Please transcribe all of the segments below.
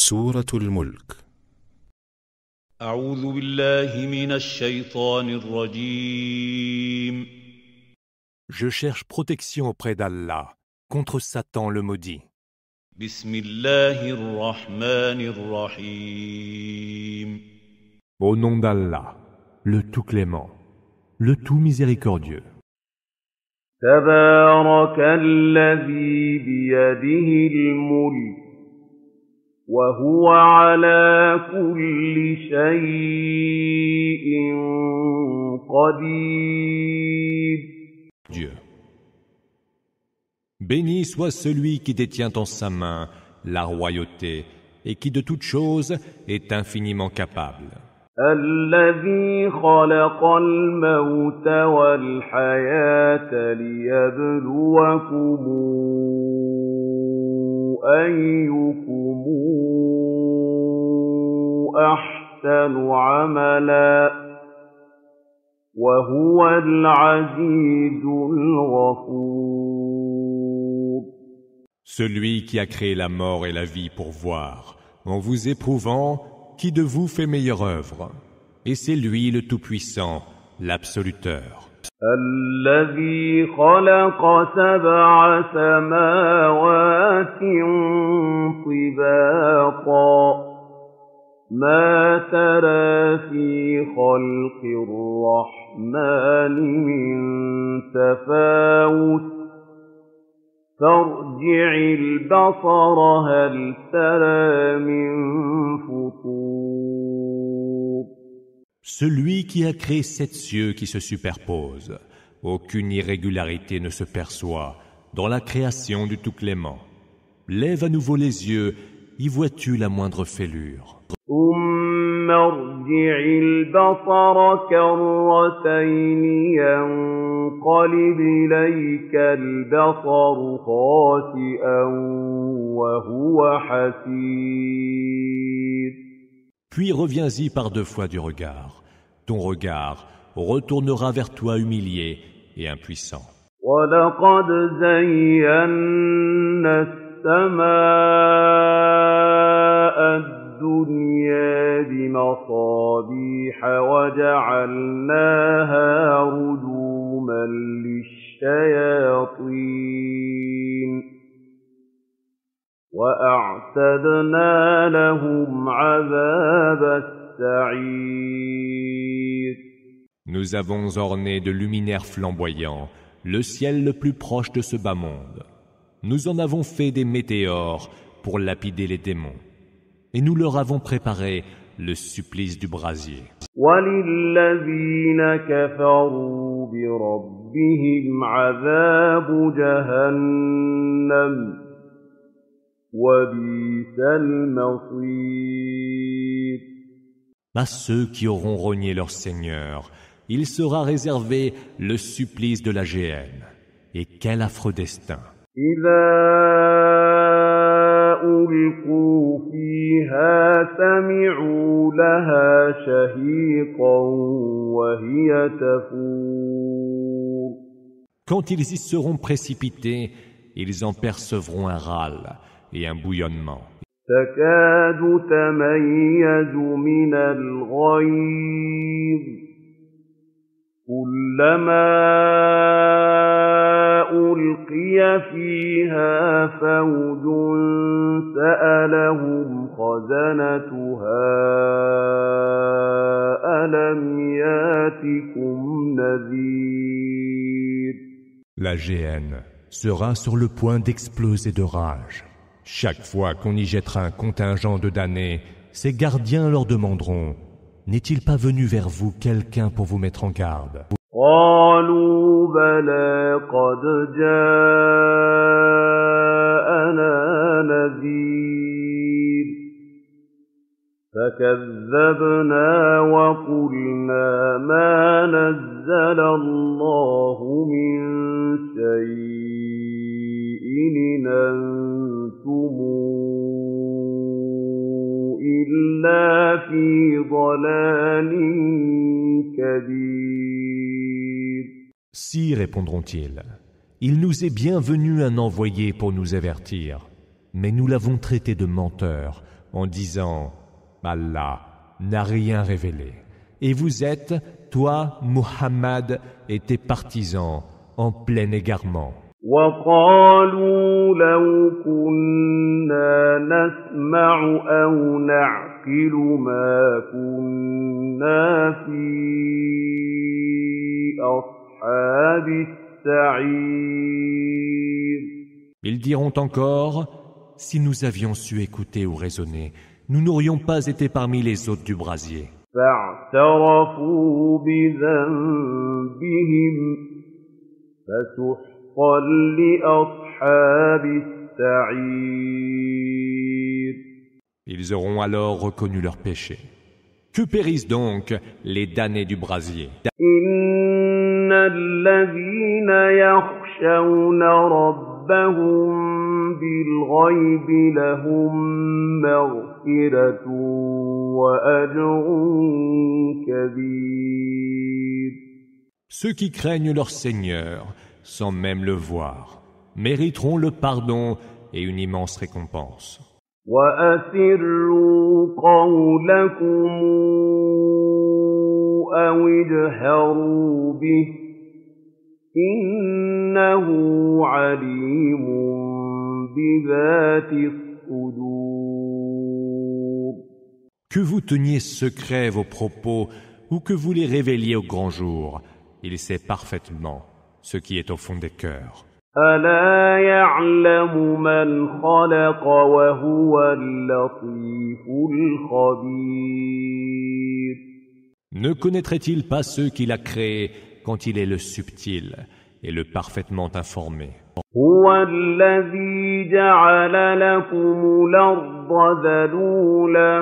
سورة الملك. أعوذ بالله من الشيطان الرجيم. Je cherche protection auprès d'Allah contre Satan le maudit. بسم الله الرحمن الرحيم. Au nom d'Allah, le tout clément, le tout miséricordieux. تبارك الذي بيده الملك وهو على كل شيء قدير. Dieu. Béni soit celui qui détient en sa main la royauté et qui de toutes choses est infiniment capable. الذي خلق الموت والحياة ليبلوكم أيكم أحسن عملا وهو العزيز الغفور. Celui qui a créé la mort et la vie pour voir, en vous éprouvant, qui de vous fait meilleure œuvre. Et c'est lui le Tout-Puissant, l'Absoluteur. الذي خلق سبع سماوات طباقا ما ترى في خلق الرحمن من تفاوت فارجع البصر هل ترى من فطور. Celui qui a créé 7 cieux qui se superposent, aucune irrégularité ne se perçoit dans la création du Tout-Clément. Lève à nouveau les yeux, y vois-tu la moindre fêlure? ثم ارجع البصر كرتين ينقلب إليك البصر خاسئا وهو حسير. Puis reviens-y par 2 fois du regard. Ton regard retournera vers toi humilié et impuissant. وَلَقَدْ زَيَّنَّا السَّمَاءَ الدُّنْيَا بِمَصَابِيحَ وَجَعَلْنَاهَا رُجُومًا لِلشَّيَاطِينِ وَأَعْتَدْنَا لَهُمْ عَذَابَ السَّعِيرِ. Nous avons orné de luminaires flamboyants le ciel le plus proche de ce bas monde. Nous en avons fait des météores pour lapider les démons. Et nous leur avons préparé le supplice du brasier. وَلِلَّذِينَ كَفَرُوا بِرَبِّهِمْ عَذَابُ جَهَنَّمَ وَبِئْسَ الْمَصِيرُ. À ceux qui auront renié leur Seigneur, il sera réservé le supplice de la géhenne. Et quel affreux destin! إِذَا أُلْقُوا فِيهَا سَمِعُوا لَهَا شَهِيقًا وَهِيَ تَفُورُ. Quand ils y seront précipités, ils en percevront un râle et un bouillonnement. تَكَادُ تَمَيَّزُ مِنَ الْغَيْظِ كُلَّمَا أُلْقِيَ فِيهَا فَوْجٌ سَأَلَهُمْ خَزَنَتُهَا أَلَمْ يَأْتِكُمْ نَذِيرٌ. La géhenne sera sur le point d'exploser de rage. Chaque fois qu'on y jettera un contingent de damnés, ses gardiens leur demanderont: n'est-il pas venu vers vous quelqu'un pour vous mettre en garde? قالوا بلى قد جاءنا نذير فكذبنا وقلنا ما نزل الله من شيء إن أنتم إلا في ضلال كبير. Si, répondront-ils, il nous est bien venu un envoyé pour nous avertir, mais nous l'avons traité de menteur en disant « Allah n'a rien révélé. » Et vous êtes, toi, Muhammad, et tes partisans, en plein égarement. وقالوا لو كنا نسمع أو نعقل ما كنا في أصحاب السعير. Ils diront encore, si nous avions su écouter ou raisonner, nous n'aurions pas été parmi les hôtes du brasier. فاعترفوا بذنبهم فسحقا لأصحاب السعير. Ils auront alors reconnu leurs péchés. Que périssent donc les damnés du brasier. إن الذين يخشون ربهم بالغيب لهم مغفرة وأجر كبير. Ceux qui craignent leur Seigneur, sans même le voir, mériteront le pardon et une immense récompense. وأسروا قولكم أو اجهروا به إنه عليم بذات الصدور. Que vous teniez secret vos propos ou que vous les révéliez au grand jour, il sait parfaitement ce qui est au fond des cœurs. ألا يعلم من خلق وهو اللطيف الخبير. Ne connaîtrait-il pas ceux qu'il a créés quand il est le subtil et le parfaitement informé? هو الذي جعل لكم الأرض ذلولا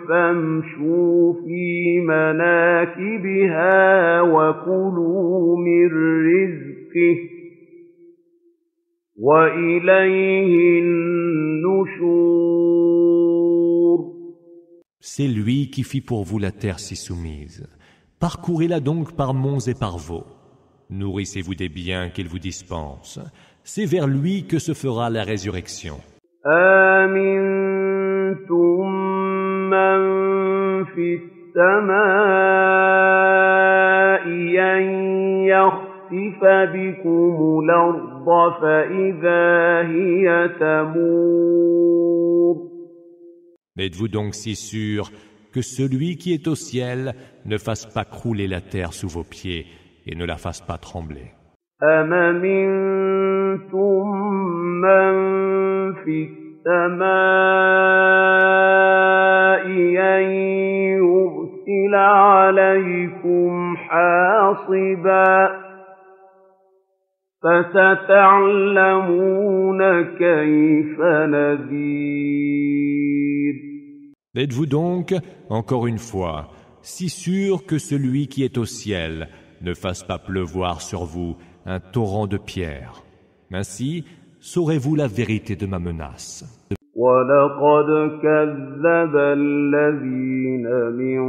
فامشوا في مناكبها وكلوا من رزقه وإليه النشور. C'est lui qui fit pour vous la terre si soumise. Parcourez-la donc par monts et par vaux. Nourrissez-vous des biens qu'il vous dispense. C'est vers lui que se fera la résurrection. أَمِنتُم مَّن فِي السَّمَاءِ أَن يَخْسِفَ بِكُمُ الْأَرْضَ فَإِذَا هِيَ تَمُورُ. Êtes-vous donc si sûr que celui qui est au ciel ne fasse pas crouler la terre sous vos pieds et ne la fasse pas trembler? أَمَنتُم مَّن فِي السَّمَاءِ أَن يُرْسِلَ عَلَيْكُمْ حَاصِبًا فَسَتَعْلَمُونَ كَيْفَ نَذِيرِ. Êtes-vous donc, encore une fois, si sûr que celui qui est au ciel ne fasse pas pleuvoir sur vous un torrent de pierres? Ainsi, saurez-vous la vérité de ma menace. وَلَقَدْ كَذَّبَ الَّذِينَ مِن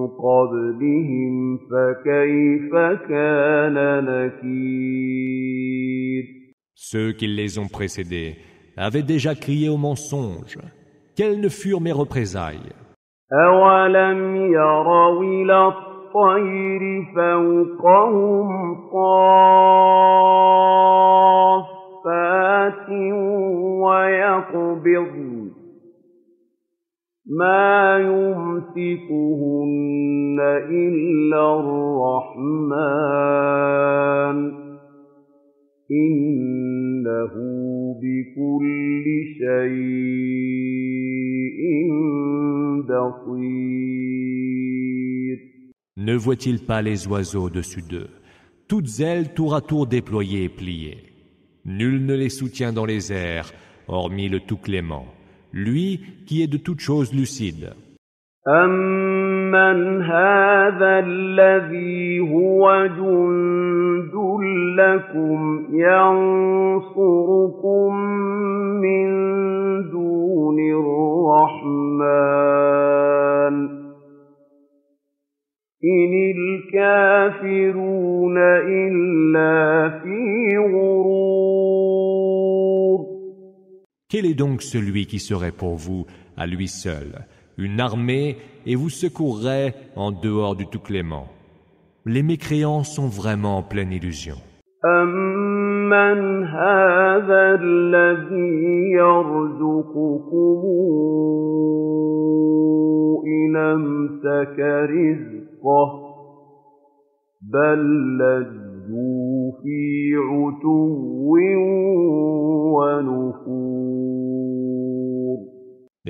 قَبْلِهِمْ فَكَيْفَ كَانَ نَكِيرِ. Ceux qui les ont précédés avaient déjà crié au mensonge. Quelles ne furent mes représailles? أَوَلَمْ يَرَوْا إِلَى الطَّيْرِ فَوْقَهُمْ صَافَّاتٍ وَيَقْبِضْنَ مَا يُمْسِكُهُنَّ إِلَّا الرَّحْمَنُ إِنَّهُ بِكُلِّ شَيْءٍ بَصِيرٌ. Ne voit-il pas les oiseaux au-dessus d'eux, toutes ailes tour à tour déployées et pliées? Nul ne les soutient dans les airs, hormis le tout clément, lui qui est de toutes choses lucide. أَمَّنْ هَذَا الَّذِي هُوَ جُندٌ لَّكُمْ يَنصُرُكُم مِّن دُونِ الرَّحْمَنِ إِنِ الْكَافِرُونَ إِلَّا فِي غُرُورٍ. Quel est donc celui qui serait pour vous, à lui seul, une armée et vous secourrait en dehors du Tout-Clément? Les mécréants sont vraiment en pleine illusion. أَمَّنْ هَٰذَا الَّذِي يَرْزُقُكُمْ إِنْ أَمْسَكَ رِزْقَهُ بَل لَّجُّوا فِي عُتُوٍّ وَنُفُورٍ.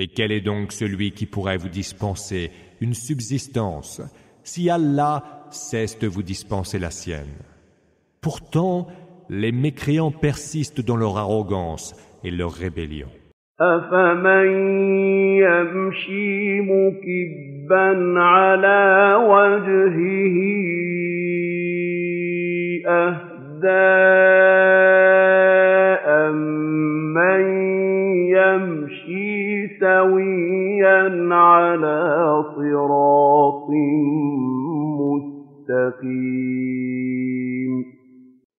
Et quel est donc celui qui pourrait vous dispenser une subsistance si Allah cesse de vous dispenser la sienne? Pourtant, les mécréants persistent dans leur arrogance et leur rébellion. أَفَمَن يَمْشِي مُكِبًّا عَلَىٰ وَجْهِهِ أَهْدَىٰ أَمَّن يَمْشِي سَوِيًّا عَلَىٰ صِرَاطٍ مُّسْتَقِيمٍ.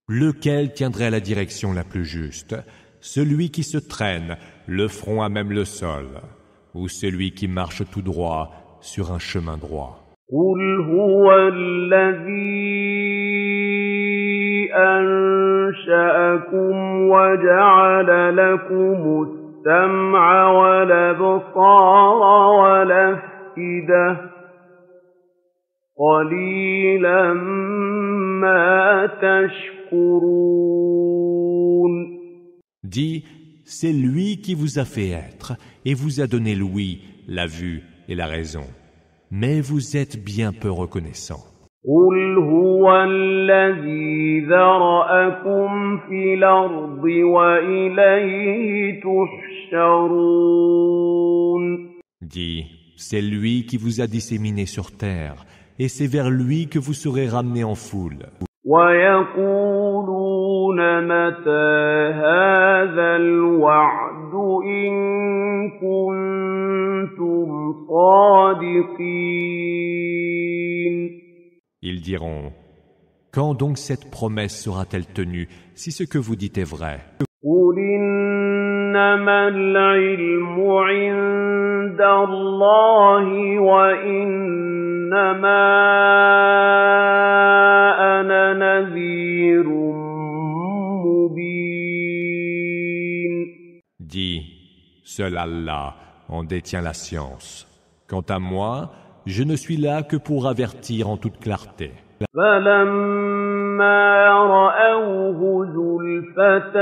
Lequel tiendrait la direction la plus juste? Celui qui se traîne, le front à même le sol, ou celui qui marche tout droit sur un chemin droit? قُلْ هُوَ الَّذِي أَنشَأَكُمْ وَجَعَلَ لَكُمُ السَّمْعَ وَالْأَبْصَارَ وَالْأَفْئِدَةَ قَلِيلًا مَا تَشْكُرُونَ. Dis, c'est lui qui vous a fait être et vous a donné l'ouïe, la vue et la raison. Mais vous êtes bien peu reconnaissants. قُلْ هُوَ الَّذِي ذَرَأَكُمْ فِي الْأَرْضِ وَإِلَيْهِ تُحْشَرُونَ. Dis, c'est lui qui vous a disséminés sur terre et c'est vers lui que vous serez ramenés en foule. وَيَقُولُونَ مَتَىٰ هَٰذَا الْوَعْدُ إِن كُنتُمْ صَادِقِينَ. Ils diront, quand donc cette promesse sera-t-elle tenue si ce que vous dites est vrai? قُلْ إِنَّمَا الْعِلْمُ عِندَ اللَّهِ وَإِنَّمَا أَنَا نَذِيرٌ مُّبِينٌ. Dis, seul Allah en détient la science. Quant à moi, je ne suis là que pour avertir en toute clarté. فَلَمَّا رَأَوْهُ زُلْفَةً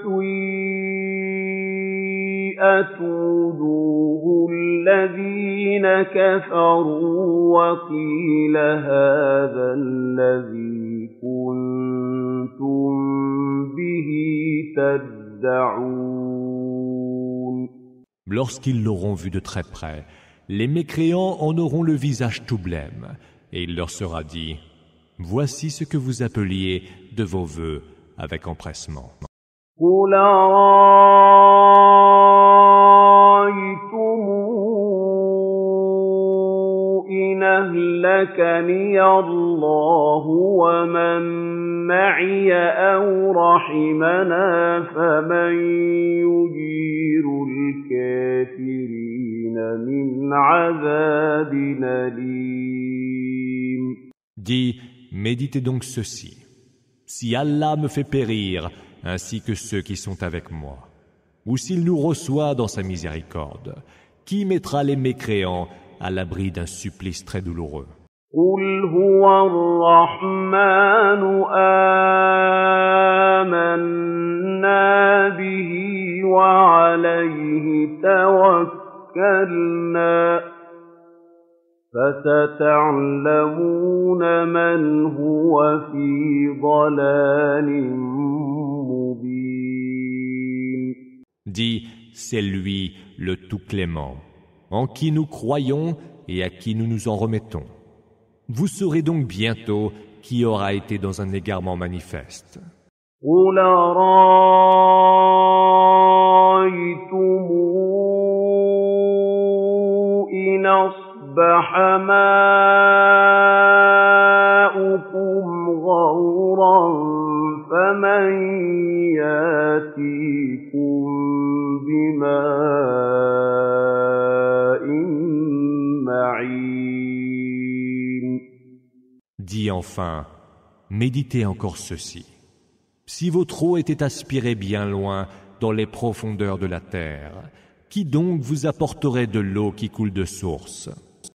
سُيِّئَتْ وُجُوهُ الَّذِينَ كَفَرُوا وَقِيلَ هَٰذَا الَّذِي كُنتُم بِهِ تَدَّعُونَ. Lorsqu'ils l'auront vu de très près, les mécréants en auront le visage tout blême, et il leur sera dit, voici ce que vous appeliez de vos vœux avec empressement. قُلْ أَرَأَيْتُمْ إِنْ أَهْلَكَنِيَ اللَّهُ وَمَن مَّعِيَ أَوْ رَحِمَنَا فَمَن يُجِيرُ الْكَافِرِينَ مِنْ عَذَابٍ أَلِيمٍ. Dis, méditez donc ceci. Si Allah me fait périr, ainsi que ceux qui sont avec moi, ou s'il nous reçoit dans sa miséricorde, qui mettra les mécréants à l'abri d'un supplice très douloureux? قُلْ هُوَ الرَّحْمَٰنُ آمَنَّا بِهِ وَعَلَيْهِ تَوَكَّلْنَا فَسَتَعْلَمُونَ مَنْ هُوَ فِي ضَلَالٍ مُّبِينٍ. Dis, c'est lui, le Tout-Clément, en qui nous croyons et à qui nous nous en remettons. Vous saurez donc bientôt qui aura été dans un égarement manifeste. قُلْ أَرَأَيْتُمْ إِنْ أَصْبَحَ مَاؤُكُمْ غَوْرًا فَمَن يَأْتِيكُم بِمَاءٍ مَّعِينٍ. Dis enfin, méditez encore ceci. Si votre eau était aspirée bien loin dans les profondeurs de la terre, qui donc vous apporterait de l'eau qui coule de source ?